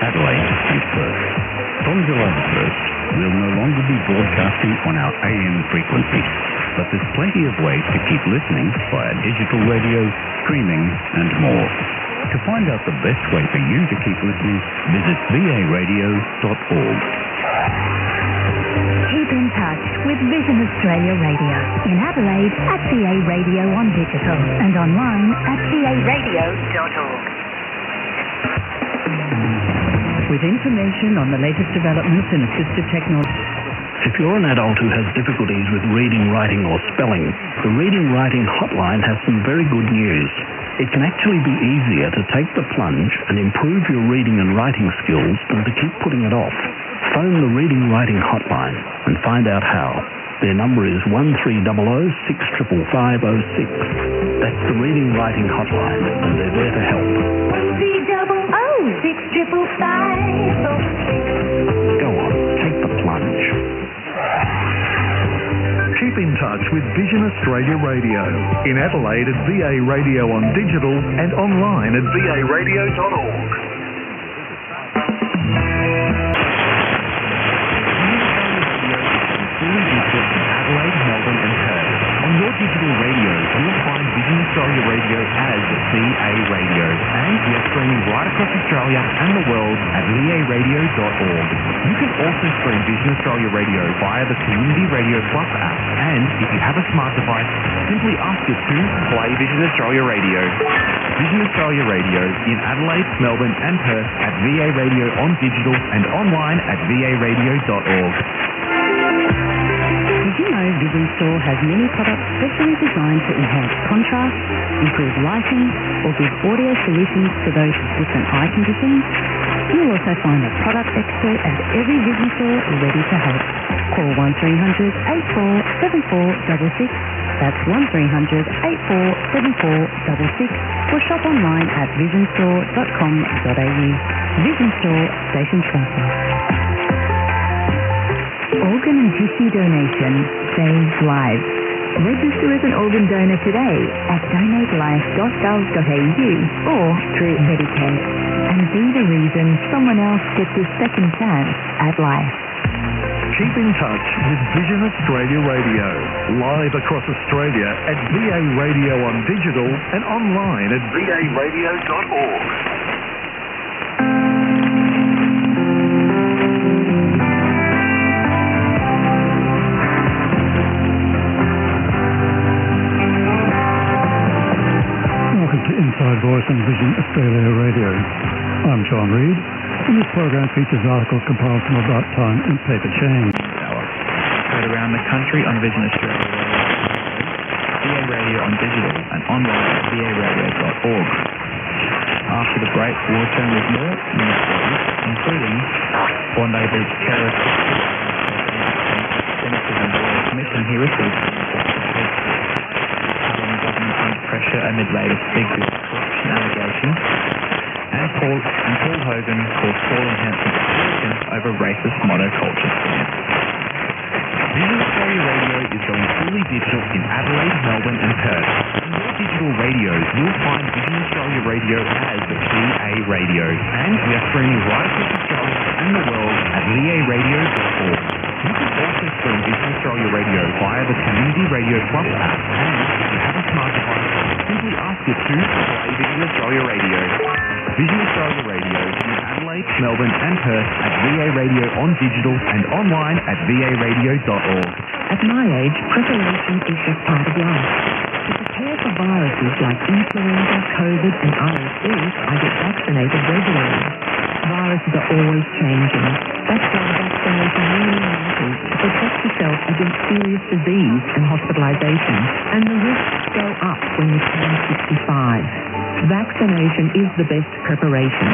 Adelaide and Perth. From July 1st, we'll no longer be broadcasting on our AM frequency, but there's plenty of ways to keep listening via digital radio, streaming, and more. To find out the best way for you to keep listening, visit varadio.org. Keep in touch with Vision Australia Radio in Adelaide at VA Radio on digital and online at varadio.org. With information on the latest developments in assisted technology. If you're an adult who has difficulties with reading, writing or spelling, the Reading Writing Hotline has some very good news. It can actually be easier to take the plunge and improve your reading and writing skills than to keep putting it off. Phone the Reading Writing Hotline and find out how. Their number is 1300 6550506. That's the Reading Writing Hotline, and they're there to help. 1300 6550506. Go on, take the plunge. Keep in touch with Vision Australia Radio in Adelaide at VA Radio on digital and online at varadio.org. Adelaide, Melbourne and Perth. On your digital radio, you'll find Vision Australia Radio as VA Radio, and we are streaming right across Australia and the world at varadio.org. You can also stream Vision Australia Radio via the Community Radio Plus app, and if you have a smart device, simply ask it to play Vision Australia Radio. Vision Australia Radio in Adelaide, Melbourne and Perth at VA Radio on digital and online at varadio.org. Did you know Vision Store has many products specially designed to enhance contrast, improve lighting, or give audio solutions to those with different eye conditions? You'll also find a product expert at every Vision Store ready to help. Call 1300 847466. That's 1300 847466, or shop online at visionstore.com.au. Vision Store, station sponsor. Organ and tissue donation saves lives. Register as an organ donor today at donatelife.gov.au or through Medicare, and be the reason someone else gets a second chance at life. Keep in touch with Vision Australia Radio, live across Australia at VA Radio on digital and online at varadio.org. Inside Voice on Vision Australia Radio. I'm John Reid, and this program features articles compiled from About Time and Paper Change. Heard around the country on Vision Australia Radio, VA Radio on digital and online at varadio.org. After the break, we'll return with more news stories, including Bondi Beach terrorist Senators and Royal Commission he received pressure amid latest big corruption allegations, and Paul Hogan calls fall enhancement solutions over racist monoculture stance. Vision Australia Radio is going fully digital in Adelaide, Melbourne and Perth. On your digital radios, you'll find Vision Australia Radio as VA Radio, and we are streaming right across Australia and the world at varadio.org. You can also stream Vision Australia Radio via the Community Radio Plus app, and if you have a smart device, simply ask it to play Vision Australia Radio. Vision Australia Radio in Adelaide, Melbourne and Perth at VA Radio on digital and online at varadio.org. At my age, preparation is just part of life. To prepare for viruses like influenza, COVID and RSV, I get vaccinated regularly. Viruses are always changing. That's why vaccination really matters to protect yourself against serious disease and hospitalisation. And the risks go up when you turn 65. Vaccination is the best preparation.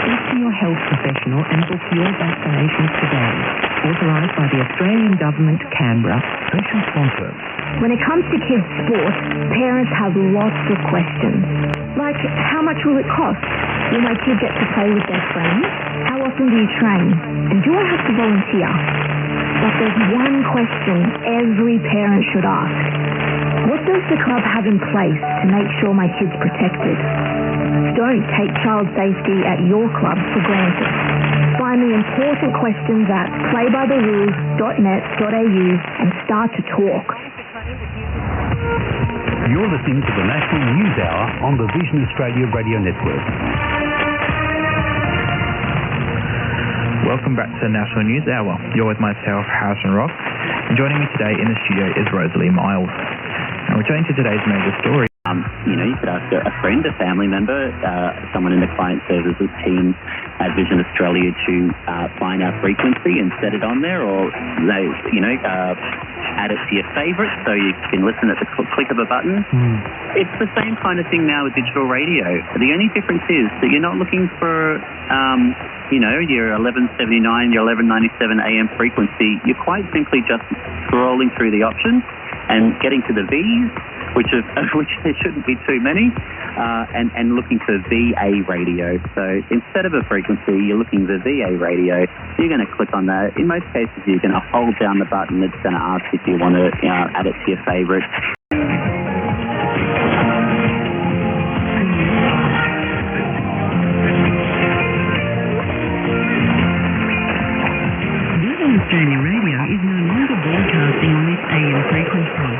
Speak to your health professional and book your vaccinations today. Authorised by the Australian Government, Canberra. Station sponsor. When it comes to kids' sport, parents have lots of questions. Like, how much will it cost? Will my kid get to play with their friends? How often do you train? And do I have to volunteer? But there's one question every parent should ask. What does the club have in place to make sure my kid's protected? Don't take child safety at your club for granted. Find the important questions at playbytherules.net.au and start to talk. You're listening to the National News Hour on the Vision Australia Radio Network. Welcome back to the National News Hour. You're with myself, Harrison Rock, and joining me today in the studio is Rosalie Miles. And we're turning to today's major story. You could ask a friend, a family member, someone in the client services team at Vision Australia to find our frequency and set it on there, or they, add it to your favourites so you can listen at the click of a button. It's the same kind of thing now with digital radio. The only difference is that you're not looking for, your 1179, your 1197 AM frequency. You're quite simply just scrolling through the options and getting to the V's, which there shouldn't be too many, and looking for VA radio. So instead of a frequency, you're looking for VA radio. So you're going to click on that. In most cases, you're going to hold down the button that's going to ask if you want to add it to your favourites. Vision Australia Radio is no longer broadcasting on this AM frequency.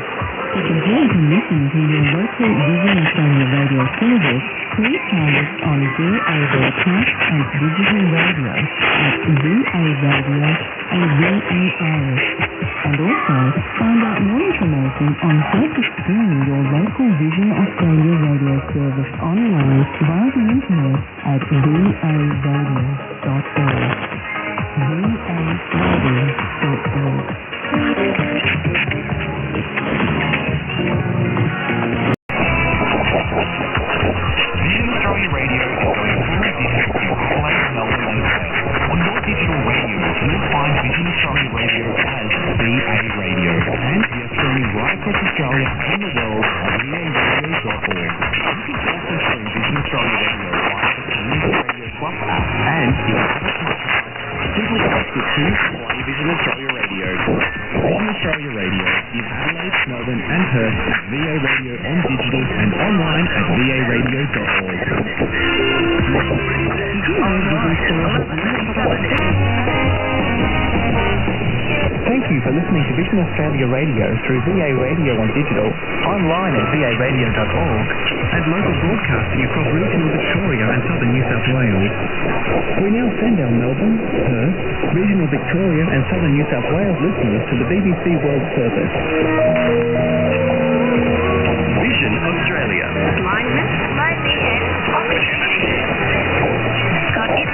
To continue to listen to your local Vision Australia radio service, please find us on VA Broadcast and Digital Radio at VA Radio and VA Iris. And also, find out more information on how to stream your local Vision Australia radio service online via the internet at varadio.org. varadio.org. Vision Australia Radio is going fully digital in Adelaide, Melbourne and Perth. On your digital radios, you'll find Vision Australia Radio as VA Radio. And we are streaming right across Australia and the world on varadio.org. You can also stream Vision Australia Radio via the Cooma Radio Plus app and the simply text it to Play Vision Australia Radio. Vision Australia Radio in Adelaide, Melbourne and Perth at VA Radio on digital and online at varadio.org. Thank you for listening to Vision Australia Radio through VA Radio on digital, online at varadio.org, and local broadcasting across regional Victoria and southern New South Wales. We now send our Melbourne, Perth, regional Victoria and southern New South Wales listeners to the BBC World Service. Vision Australia. Alignment, lonely and opportunity. Got it?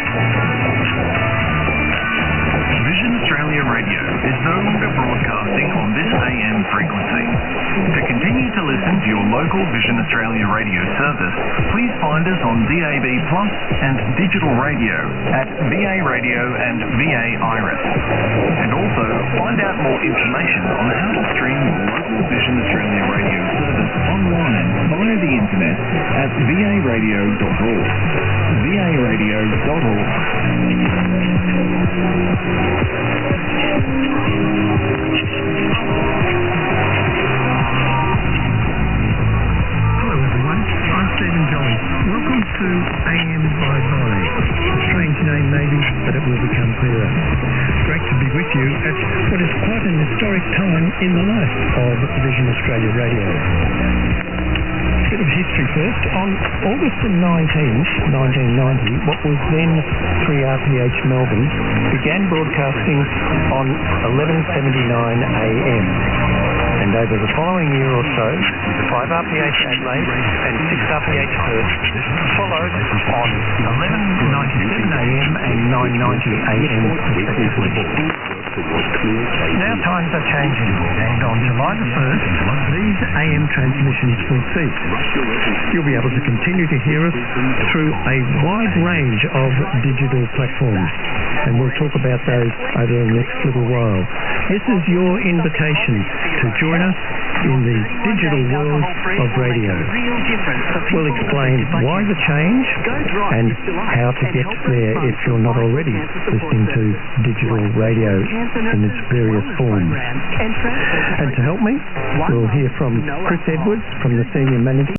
Vision Australia Radio is no longer broadcasting on this AM frequency. To continue to listen to your local Vision Australia radio service, please find us on DAB Plus and digital radio at VA Radio and VA Iris. And also find out more information on how to stream your local Vision Australia radio service online via the internet at varadio.org. varadio.org. Hello everyone, I'm Stephen Jolly. Welcome to AM Bye-Bye. Strange name maybe, but it will become clearer. Great to be with you at what is quite an historic time in the life of Vision Australia Radio. A bit of history first. On August the 19th, 1990, what was then 3RPH Melbourne began broadcasting on 1179 AM. And over the following year or so, 5RPH Adelaide and 6RPH Perth followed on 1197 AM and 990 AM respectively. Now times are changing, and on July the 1st, these AM transmissions will cease. You'll be able to continue to hear us through a wide range of digital platforms, and we'll talk about those over the next little while. This is your invitation to join us in the digital world of radio. We'll explain why the change and how to get there if you're not already listening to digital radio in its various forms. And to help me, we'll hear from Chris Edwards from the Senior Manager